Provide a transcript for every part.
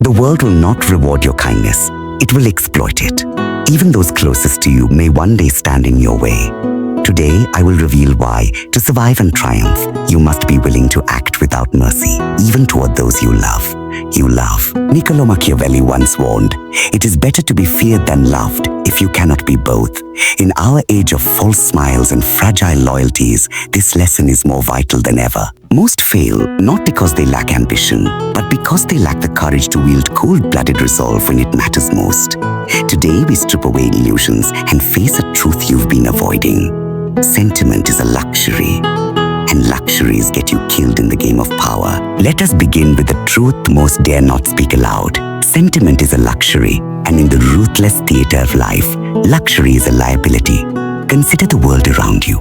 The world will not reward your kindness. It will exploit it. Even those closest to you may one day stand in your way. Today, I will reveal why, to survive and triumph, you must be willing to act without mercy, even toward those you love. Niccolo Machiavelli once warned, "It is better to be feared than loved if you cannot be both." In our age of false smiles and fragile loyalties, this lesson is more vital than ever. Most fail not because they lack ambition, but because they lack the courage to wield cold-blooded resolve when it matters most. Today, we strip away illusions and face a truth you've been avoiding. Sentiment is a luxury, and luxuries get you killed in the game of power. Let us begin with the truth most dare not speak aloud. Sentiment is a luxury, and in the ruthless theater of life, luxury is a liability. Consider the world around you.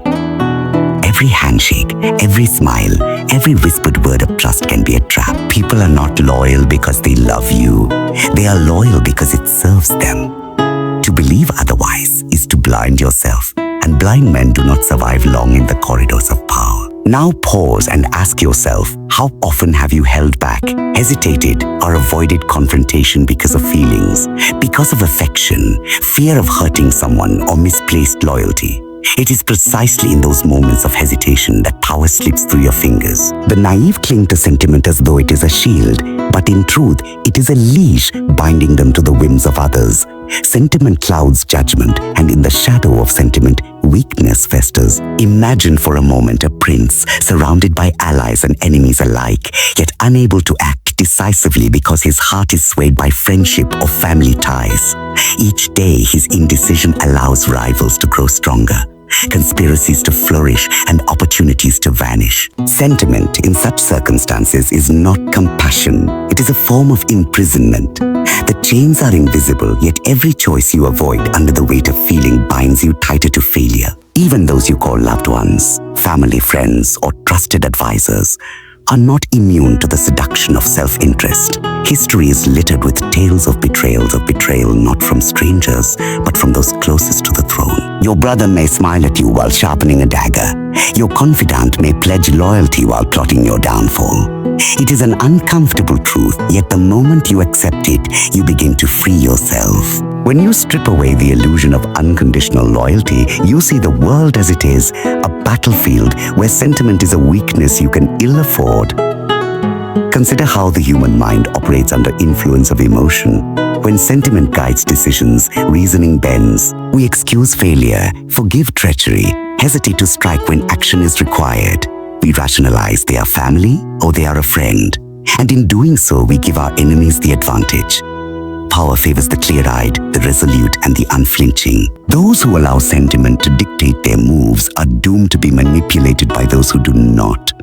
Every handshake, every smile, every whispered word of trust can be a trap. People are not loyal because they love you. They are loyal because it serves them. To believe otherwise is to blind yourself, and blind men do not survive long in the corridors of power. Now pause and ask yourself, how often have you held back, hesitated, or avoided confrontation because of feelings, because of affection, fear of hurting someone, or misplaced loyalty? It is precisely in those moments of hesitation that power slips through your fingers. The naive cling to sentiment as though it is a shield, but in truth, it is a leash binding them to the whims of others. Sentiment clouds judgment, and in the shadow of sentiment, weakness festers. Imagine for a moment a prince surrounded by allies and enemies alike, yet unable to act decisively because his heart is swayed by friendship or family ties. Each day, his indecision allows rivals to grow stronger, conspiracies to flourish, and opportunities to vanish. Sentiment in such circumstances is not compassion. It is a form of imprisonment. The chains are invisible, yet every choice you avoid under the weight of feeling binds you tighter to failure. Even those you call loved ones, family, friends, or trusted advisors are not immune to the seduction of self-interest. History is littered with tales of betrayal not from strangers, but from those closest to the throne. Your brother may smile at you while sharpening a dagger. Your confidant may pledge loyalty while plotting your downfall. It is an uncomfortable truth, yet the moment you accept it, you begin to free yourself. When you strip away the illusion of unconditional loyalty, you see the world as it is, a battlefield where sentiment is a weakness you can ill afford. Consider how the human mind operates under influence of emotion. When sentiment guides decisions, reasoning bends. We excuse failure, forgive treachery, hesitate to strike when action is required. We rationalize they are family or they are a friend. And in doing so, we give our enemies the advantage. Power favors the clear-eyed, the resolute, and the unflinching. Those who allow sentiment to dictate their moves are doomed to be manipulated by those who do not.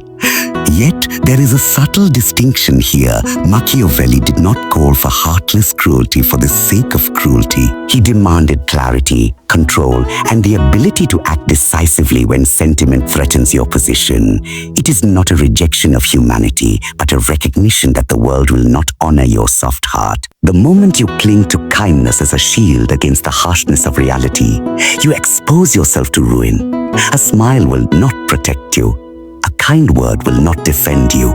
Yet, there is a subtle distinction here. Machiavelli did not call for heartless cruelty for the sake of cruelty. He demanded clarity, control, and the ability to act decisively when sentiment threatens your position. It is not a rejection of humanity, but a recognition that the world will not honor your soft heart. The moment you cling to kindness as a shield against the harshness of reality, you expose yourself to ruin. A smile will not protect you. A kind word will not defend you.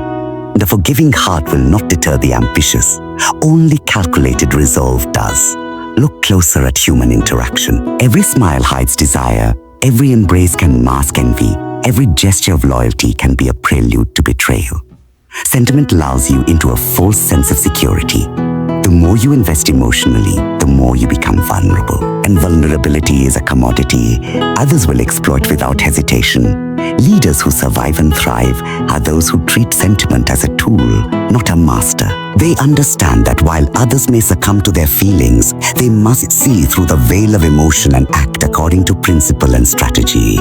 The forgiving heart will not deter the ambitious. Only calculated resolve does. Look closer at human interaction. Every smile hides desire. Every embrace can mask envy. Every gesture of loyalty can be a prelude to betrayal. Sentiment lulls you into a false sense of security. The more you invest emotionally, the more you become vulnerable. And vulnerability is a commodity others will exploit without hesitation. Leaders who survive and thrive are those who treat sentiment as a tool, not a master. They understand that while others may succumb to their feelings, they must see through the veil of emotion and act according to principle and strategy.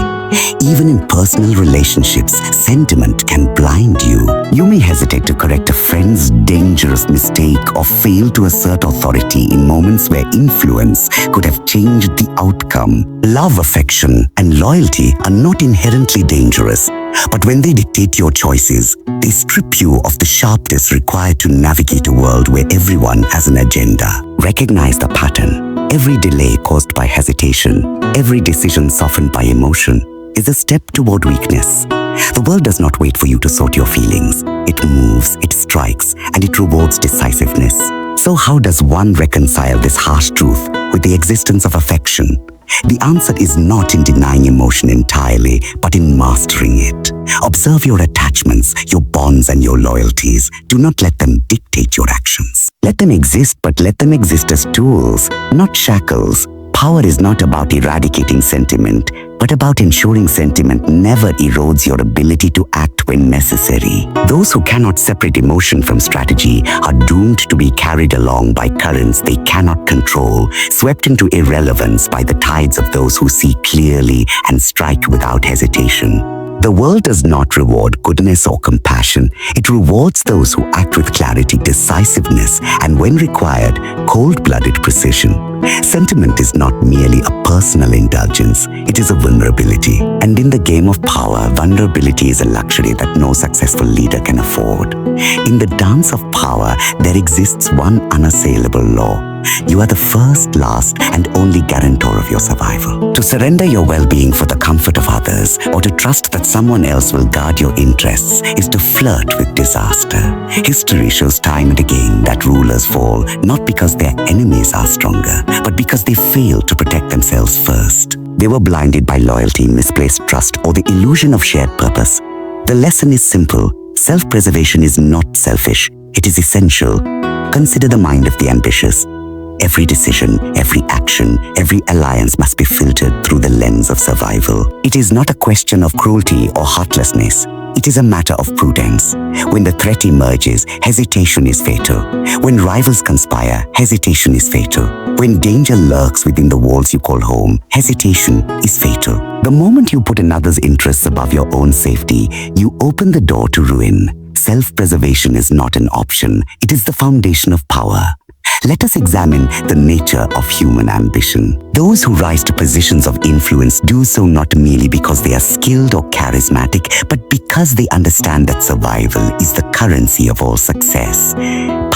Even in personal relationships, sentiment can blind you. You may hesitate to correct a friend's dangerous mistake or fail to assert authority in moments where influence could have changed the outcome. Love, affection, and loyalty are not inherently dangerous, but when they dictate your choices, they strip you of the sharpness required to navigate a world where everyone has an agenda. Recognize the pattern. Every delay caused by hesitation, every decision softened by emotion, is a step toward weakness. The world does not wait for you to sort your feelings. It moves, it strikes, and it rewards decisiveness. So how does one reconcile this harsh truth with the existence of affection? The answer is not in denying emotion entirely, but in mastering it. Observe your attachments, your bonds and your loyalties. Do not let them dictate your actions. Let them exist, but let them exist as tools, not shackles. Power is not about eradicating sentiment, but about ensuring sentiment never erodes your ability to act when necessary. Those who cannot separate emotion from strategy are doomed to be carried along by currents they cannot control, swept into irrelevance by the tides of those who see clearly and strike without hesitation. The world does not reward goodness or compassion. It rewards those who act with clarity, decisiveness, and when required, cold-blooded precision. Sentiment is not merely a personal indulgence, it is a vulnerability. And in the game of power, vulnerability is a luxury that no successful leader can afford. In the dance of power, there exists one unassailable law. You are the first, last, and only guarantor of your survival. To surrender your well-being for the comfort of others, or to trust that someone else will guard your interests, is to flirt with disaster. History shows time and again that rulers fall not because their enemies are stronger, but because they failed to protect themselves first. They were blinded by loyalty, misplaced trust, or the illusion of shared purpose. The lesson is simple. Self-preservation is not selfish. It is essential. Consider the mind of the ambitious. Every decision, every action, every alliance must be filtered through the lens of survival. It is not a question of cruelty or heartlessness. It is a matter of prudence. When the threat emerges, hesitation is fatal. When rivals conspire, hesitation is fatal. When danger lurks within the walls you call home, hesitation is fatal. The moment you put another's interests above your own safety, you open the door to ruin. Self-preservation is not an option. It is the foundation of power. Let us examine the nature of human ambition. Those who rise to positions of influence do so not merely because they are skilled or charismatic, but because they understand that survival is the currency of all success.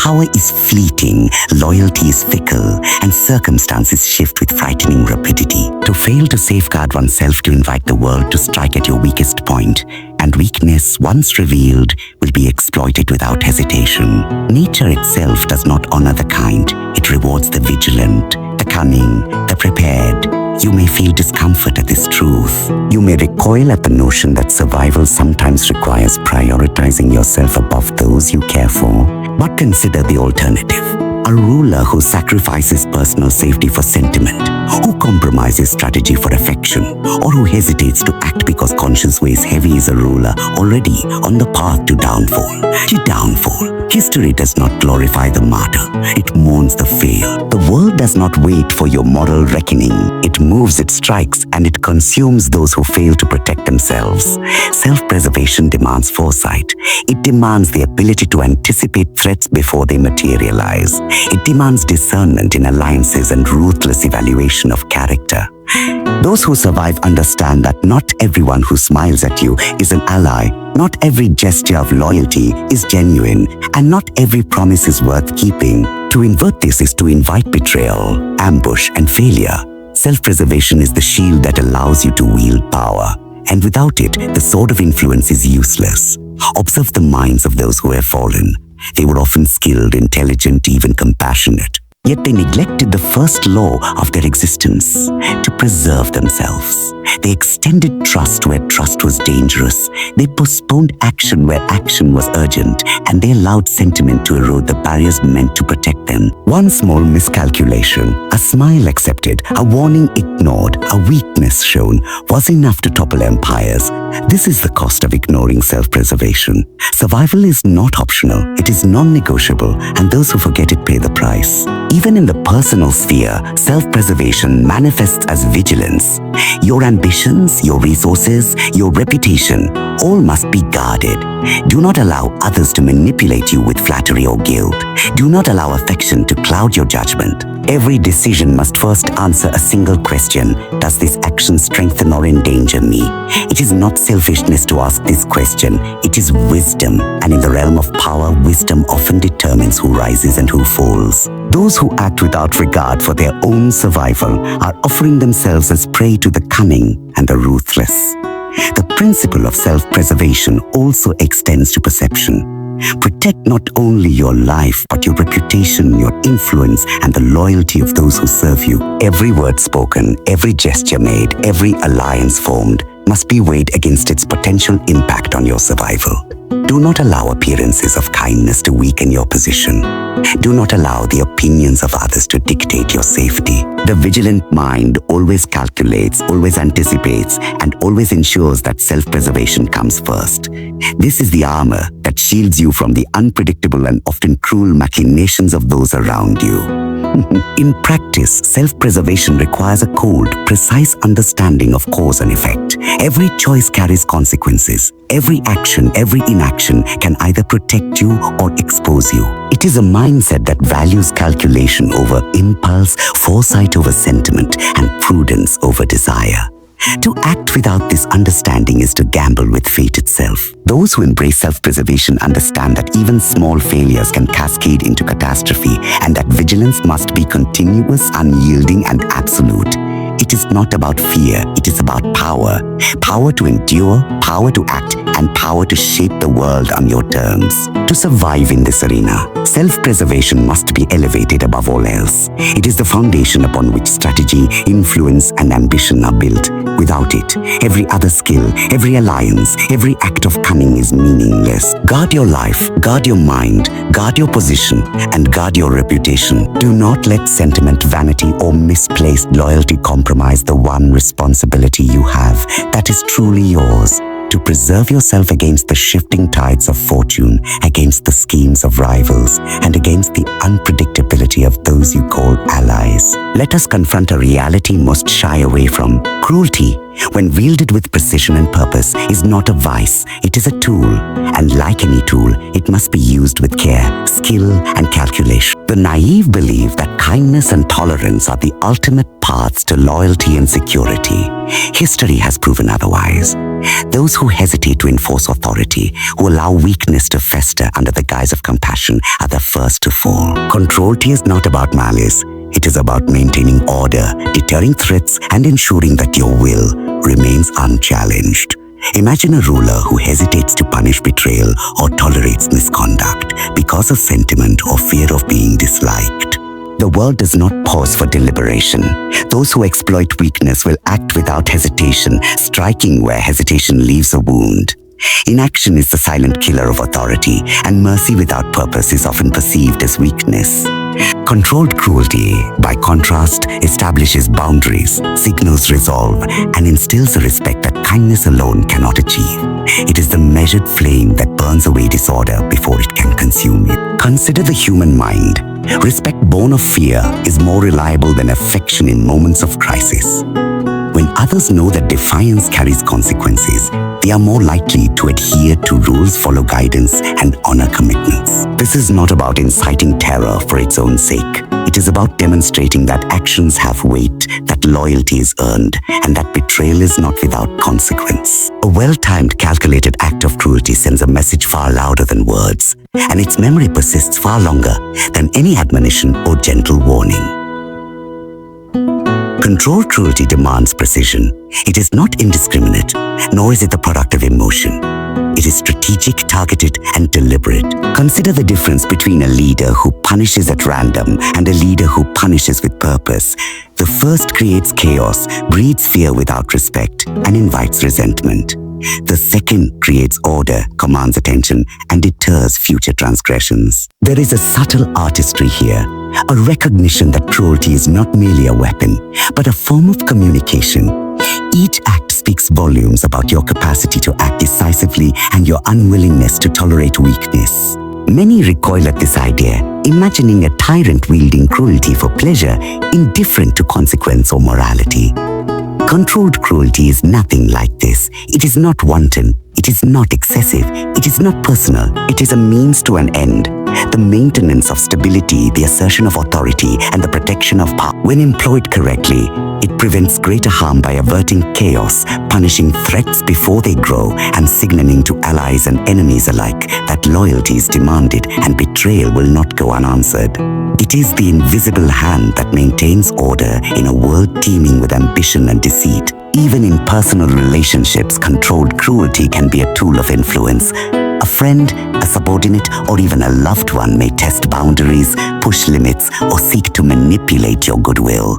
Power is fleeting, loyalty is fickle, and circumstances shift with frightening rapidity. To fail to safeguard oneself to invite the world to strike at your weakest point, and weakness, once revealed, will be exploited without hesitation. Nature itself does not honor the kind. It rewards the vigilant, the cunning, the prepared. You may feel discomfort at this truth. You may recoil at the notion that survival sometimes requires prioritizing yourself above those you care for. But consider the alternative. A ruler who sacrifices personal safety for sentiment, who compromises strategy for affection, or who hesitates to act because conscience weighs heavy is a ruler already on the path to downfall. To downfall, history does not glorify the martyr, it mourns the failed. The world does not wait for your moral reckoning. It moves, it strikes, and it consumes those who fail to protect themselves. Self-preservation demands foresight. It demands the ability to anticipate threats before they materialize. It demands discernment in alliances and ruthless evaluation of character. Those who survive understand that not everyone who smiles at you is an ally, not every gesture of loyalty is genuine, and not every promise is worth keeping. To invert this is to invite betrayal, ambush, and failure. Self-preservation is the shield that allows you to wield power, and without it, the sword of influence is useless. Observe the minds of those who have fallen. They were often skilled, intelligent, even compassionate. Yet they neglected the first law of their existence, to preserve themselves. They extended trust where trust was dangerous. They postponed action where action was urgent, and they allowed sentiment to erode the barriers meant to protect them. One small miscalculation, a smile accepted, a warning ignored, a weakness shown, was enough to topple empires. This is the cost of ignoring self-preservation. Survival is not optional, it is non-negotiable, and those who forget it pay the price. Even in the personal sphere, self-preservation manifests as vigilance. Your ambitions, your resources, your reputation, all must be guarded. Do not allow others to manipulate you with flattery or guilt. Do not allow affection to cloud your judgment. Every decision must first answer a single question. Does this action strengthen or endanger me? It is not selfishness to ask this question. It is wisdom. And in the realm of power, wisdom often determines who rises and who falls. Those who act without regard for their own survival are offering themselves as prey to the cunning and the ruthless. The principle of self-preservation also extends to perception. Protect not only your life, but your reputation, your influence, and the loyalty of those who serve you. Every word spoken, every gesture made, every alliance formed must be weighed against its potential impact on your survival. Do not allow appearances of kindness to weaken your position. Do not allow the opinions of others to dictate your safety. The vigilant mind always calculates, always anticipates, and always ensures that self-preservation comes first. This is the armor that shields you from the unpredictable and often cruel machinations of those around you. In practice, self-preservation requires a cold, precise understanding of cause and effect. Every choice carries consequences. Every action, every inaction can either protect you or expose you. It is a mindset that values calculation over impulse, foresight over sentiment, and prudence over desire. To act without this understanding is to gamble with fate itself. Those who embrace self-preservation understand that even small failures can cascade into catastrophe and that vigilance must be continuous, unyielding, and absolute. It is not about fear, it is about power. Power to endure, power to act, and power to shape the world on your terms. To survive in this arena, self-preservation must be elevated above all else. It is the foundation upon which strategy, influence, and ambition are built. Without it, every other skill, every alliance, every act of cunning is meaningless. Guard your life, guard your mind, guard your position, and guard your reputation. Do not let sentiment, vanity, or misplaced loyalty compromise the one responsibility you have that is truly yours. To preserve yourself against the shifting tides of fortune, against the schemes of rivals, and against the unpredictability of those you call allies. Let us confront a reality most shy away from. Cruelty, when wielded with precision and purpose, is not a vice, it is a tool. And like any tool, it must be used with care, skill, and calculation. The naive believe that kindness and tolerance are the ultimate paths to loyalty and security. History has proven otherwise. Those who hesitate to enforce authority, who allow weakness to fester under the guise of compassion, are the first to fall. Controlity is not about malice. It is about maintaining order, deterring threats, and ensuring that your will remains unchallenged. Imagine a ruler who hesitates to punish betrayal or tolerates misconduct because of sentiment or fear of being disliked. The world does not pause for deliberation. Those who exploit weakness will act without hesitation, striking where hesitation leaves a wound. Inaction is the silent killer of authority, and mercy without purpose is often perceived as weakness. Controlled cruelty, by contrast, establishes boundaries, signals resolve, and instills a respect that kindness alone cannot achieve. It is the measured flame that burns away disorder before it can consume you. Consider the human mind. Respect born of fear is more reliable than affection in moments of crisis. When others know that defiance carries consequences, they are more likely to adhere to rules, follow guidance, and honor commitments. This is not about inciting terror for its own sake. It is about demonstrating that actions have weight, that loyalty is earned, and that betrayal is not without consequence. A well-timed, calculated act of cruelty sends a message far louder than words, and its memory persists far longer than any admonition or gentle warning. Controlled cruelty demands precision. It is not indiscriminate, nor is it the product of emotion. It is strategic, targeted, and deliberate. Consider the difference between a leader who punishes at random and a leader who punishes with purpose. The first creates chaos, breeds fear without respect, and invites resentment. The second creates order, commands attention, and deters future transgressions. There is a subtle artistry here, a recognition that cruelty is not merely a weapon, but a form of communication. Each act speaks volumes about your capacity to act decisively and your unwillingness to tolerate weakness. Many recoil at this idea, imagining a tyrant wielding cruelty for pleasure, indifferent to consequence or morality. Controlled cruelty is nothing like this. It is not wanton. It is not excessive. It is not personal. It is a means to an end. The maintenance of stability, the assertion of authority, and the protection of power. When employed correctly, it prevents greater harm by averting chaos, punishing threats before they grow, and signaling to allies and enemies alike that loyalty is demanded and betrayal will not go unanswered. It is the invisible hand that maintains order in a world teeming with ambition and deceit. Even in personal relationships, controlled cruelty can be a tool of influence. A friend, a subordinate, or even a loved one may test boundaries, push limits, or seek to manipulate your goodwill.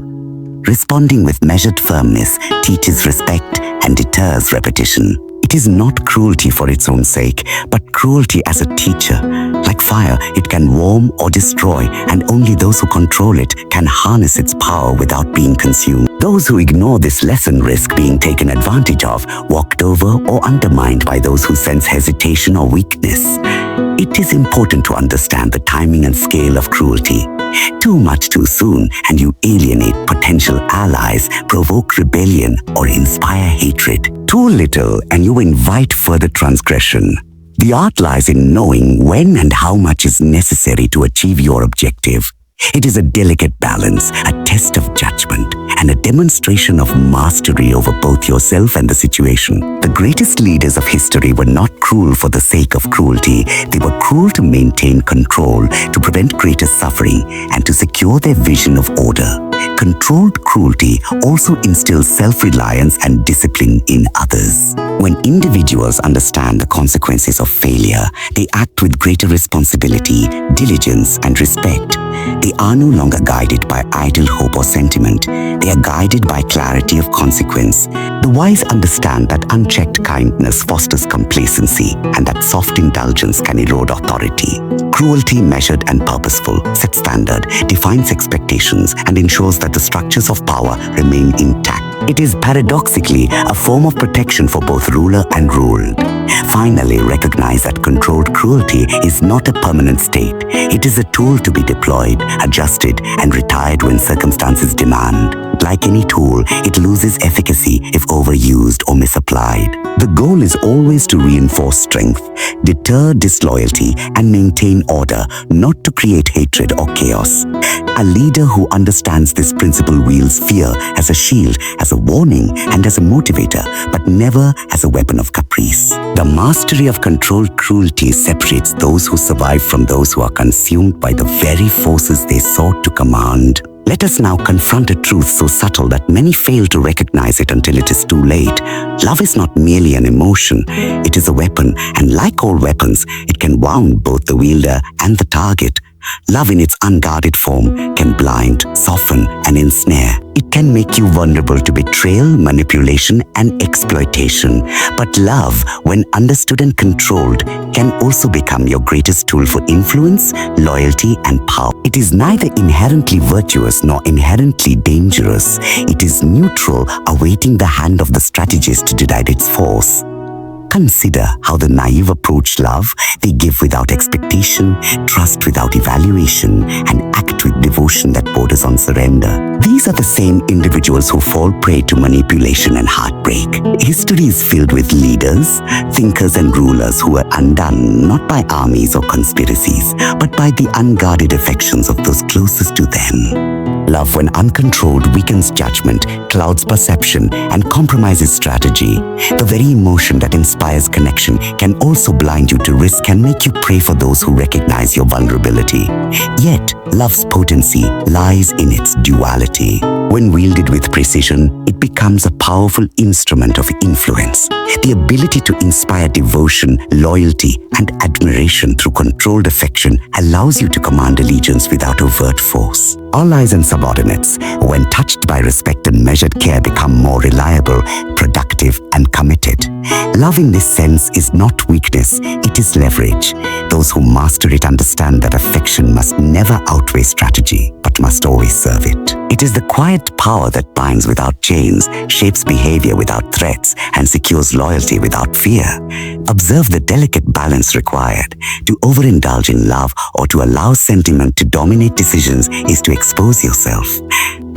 Responding with measured firmness teaches respect and deters repetition. It is not cruelty for its own sake, but cruelty as a teacher. Like fire, it can warm or destroy, and only those who control it can harness its power without being consumed. Those who ignore this lesson risk being taken advantage of, walked over, or undermined by those who sense hesitation or weakness. It is important to understand the timing and scale of cruelty. Too much too soon, and you alienate potential allies, provoke rebellion, or inspire hatred. Too little, and you invite further transgression. The art lies in knowing when and how much is necessary to achieve your objective. It is a delicate balance, a test of judgment, and a demonstration of mastery over both yourself and the situation. The greatest leaders of history were not cruel for the sake of cruelty. They were cruel to maintain control, to prevent greater suffering, and to secure their vision of order. Controlled cruelty also instills self-reliance and discipline in others. When individuals understand the consequences of failure, they act with greater responsibility, diligence, and respect. They are no longer guided by idle hope or sentiment. They are guided by clarity of consequence. The wise understand that unchecked kindness fosters complacency and that soft indulgence can erode authority. Cruelty, measured and purposeful, sets standard, defines expectations, and ensures that the structures of power remain intact. It is paradoxically a form of protection for both ruler and ruled. Finally, recognize that controlled cruelty is not a permanent state. It is a tool to be deployed, adjusted, and retired when circumstances demand. Like any tool, it loses efficacy if overused or misapplied. The goal is always to reinforce strength, deter disloyalty, and maintain order, not to create hatred or chaos. A leader who understands this principle wields fear as a shield, as a warning, and as a motivator, but never as a weapon of caprice. The mastery of controlled cruelty separates those who survive from those who are consumed by the very forces they sought to command. Let us now confront a truth so subtle that many fail to recognize it until it is too late. Love is not merely an emotion, it is a weapon, and like all weapons, it can wound both the wielder and the target. Love in its unguarded form can blind, soften, and ensnare. It can make you vulnerable to betrayal, manipulation, and exploitation. But love, when understood and controlled, can also become your greatest tool for influence, loyalty, and power. It is neither inherently virtuous nor inherently dangerous. It is neutral, awaiting the hand of the strategist to decide its force. Consider how the naive approach love. They give without expectation, trust without evaluation, and act with devotion that borders on surrender. These are the same individuals who fall prey to manipulation and heartbreak. History is filled with leaders, thinkers, and rulers who were undone not by armies or conspiracies, but by the unguarded affections of those closest to them. Love, when uncontrolled, weakens judgment, clouds perception, and compromises strategy. The very emotion that inspires connection can also blind you to risk and make you pray for those who recognize your vulnerability. Yet, love's potency lies in its duality. When wielded with precision, it becomes a powerful instrument of influence. The ability to inspire devotion, loyalty, and admiration through controlled affection allows you to command allegiance without overt force. Allies and subordinates, when touched by respect and measured care, become more reliable, productive, and committed. Love in this sense is not weakness, it is leverage. Those who master it understand that affection must never outweigh strategy, but must always serve it. It is the quiet power that binds without chains, shapes behavior without threats, and secures loyalty without fear. Observe the delicate balance required. To overindulge in love or to allow sentiment to dominate decisions is to expose yourself.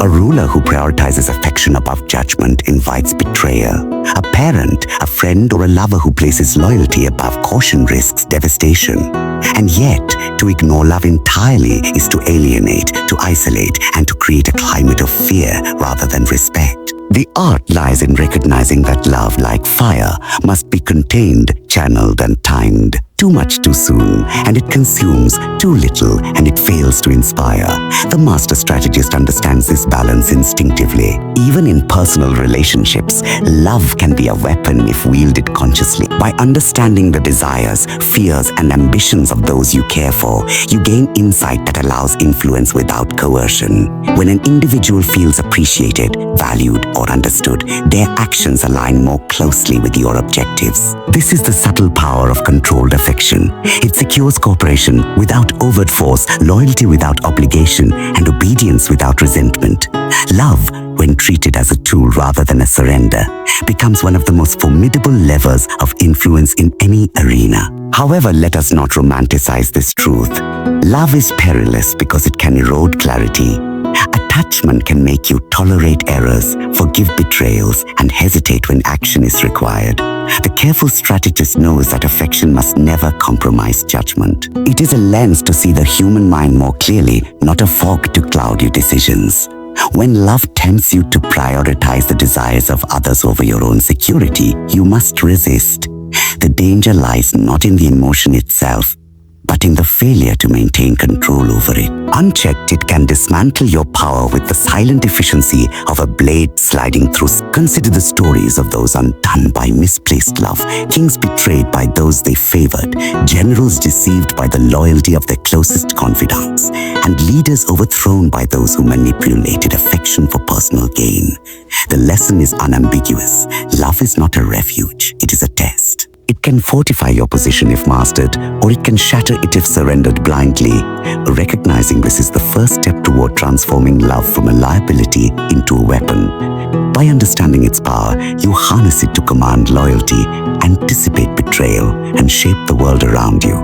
A ruler who prioritizes affection above judgment invites betrayal. A parent, a friend, or a lover who places loyalty above caution risks devastation. And yet, to ignore love entirely is to alienate, to isolate, and to create a climate of fear rather than respect. The art lies in recognizing that love, like fire, must be contained, channeled and timed, too much too soon, and it consumes too little and it fails to inspire. The master strategist understands this balance instinctively. Even in personal relationships, love can be a weapon if wielded consciously. By understanding the desires, fears, and ambitions of those you care for, you gain insight that allows influence without coercion. When an individual feels appreciated, valued, or understood, their actions align more closely with your objectives. This is the subtle power of controlled affection. It secures cooperation without overt force, loyalty without obligation, and obedience without resentment. Love, when treated as a tool rather than a surrender, becomes one of the most formidable levers of influence in any arena. However, let us not romanticize this truth. Love is perilous because it can erode clarity. Attachment can make you tolerate errors, forgive betrayals, and hesitate when action is required. The careful strategist knows that affection must never compromise judgment. It is a lens to see the human mind more clearly, not a fog to cloud your decisions. When love tempts you to prioritize the desires of others over your own security, you must resist. The danger lies not in the emotion itself, but in the failure to maintain control over it. Unchecked, it can dismantle your power with the silent efficiency of a blade sliding through. Consider the stories of those undone by misplaced love, kings betrayed by those they favored, generals deceived by the loyalty of their closest confidants, and leaders overthrown by those who manipulated affection for personal gain. The lesson is unambiguous. Love is not a refuge, it is a test. It can fortify your position if mastered, or it can shatter it if surrendered blindly. Recognizing this is the first step toward transforming love from a liability into a weapon. By understanding its power, you harness it to command loyalty, anticipate betrayal, and shape the world around you.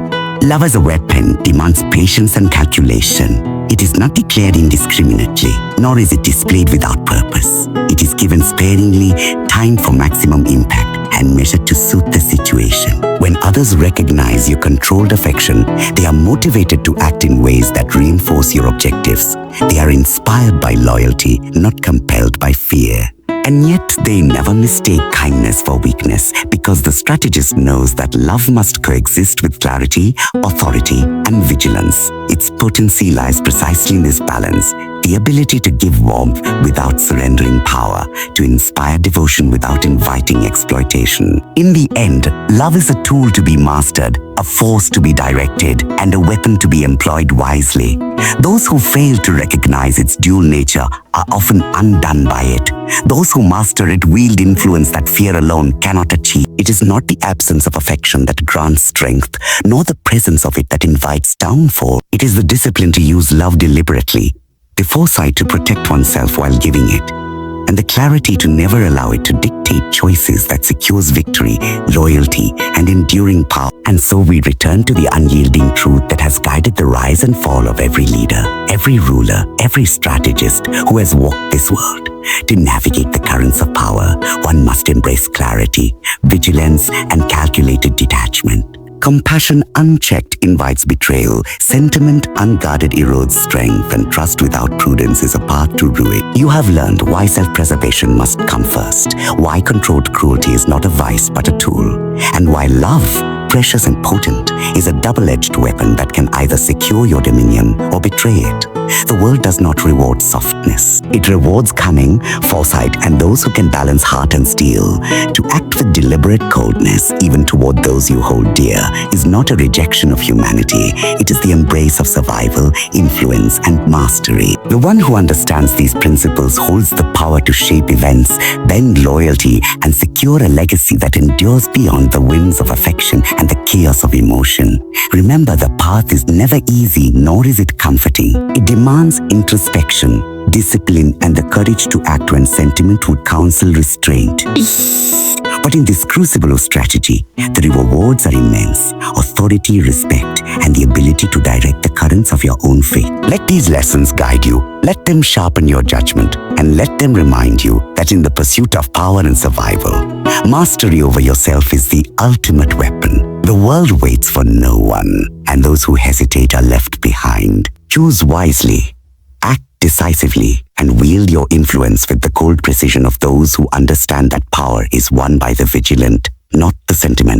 Love as a weapon demands patience and calculation. It is not declared indiscriminately, nor is it displayed without purpose. It is given sparingly, timed for maximum impact, and measured to suit the situation. When others recognize your controlled affection, they are motivated to act in ways that reinforce your objectives. They are inspired by loyalty, not compelled by fear. And yet they never mistake kindness for weakness, because the strategist knows that love must coexist with clarity, authority, and vigilance. Its potency lies precisely in this balance, the ability to give warmth without surrendering power, to inspire devotion without inviting exploitation. In the end, love is a tool to be mastered, a force to be directed, and a weapon to be employed wisely. Those who fail to recognize its dual nature are often undone by it. Those who master it wield influence that fear alone cannot achieve. It is not the absence of affection that grants strength, nor the presence of it that invites downfall. It is the discipline to use love deliberately, the foresight to protect oneself while giving it, and the clarity to never allow it to dictate choices that secures victory, loyalty, and enduring power. And so we return to the unyielding truth that has guided the rise and fall of every leader, every ruler, every strategist who has walked this world. To navigate the currents of power, one must embrace clarity, vigilance, and calculated detachment. Compassion unchecked invites betrayal, sentiment unguarded erodes strength, and trust without prudence is a path to ruin. You have learned why self-preservation must come first, why controlled cruelty is not a vice but a tool, and why love, precious and potent, is a double-edged weapon that can either secure your dominion or betray it. The world does not reward softness. It rewards cunning, foresight, and those who can balance heart and steel. To act with deliberate coldness, even toward those you hold dear, is not a rejection of humanity. It is the embrace of survival, influence, and mastery. The one who understands these principles holds the power to shape events, bend loyalty, and secure a legacy that endures beyond the winds of affection and the chaos of emotion. Remember, the path is never easy, nor is it comforting. It demands introspection, discipline, and the courage to act when sentiment would counsel restraint. But in this crucible of strategy, the rewards are immense: authority, respect, and the ability to direct the currents of your own fate. Let these lessons guide you. Let them sharpen your judgment, and let them remind you that in the pursuit of power and survival, mastery over yourself is the ultimate weapon. The world waits for no one, and those who hesitate are left behind. Choose wisely, act decisively, and wield your influence with the cold precision of those who understand that power is won by the vigilant, not the sentimental.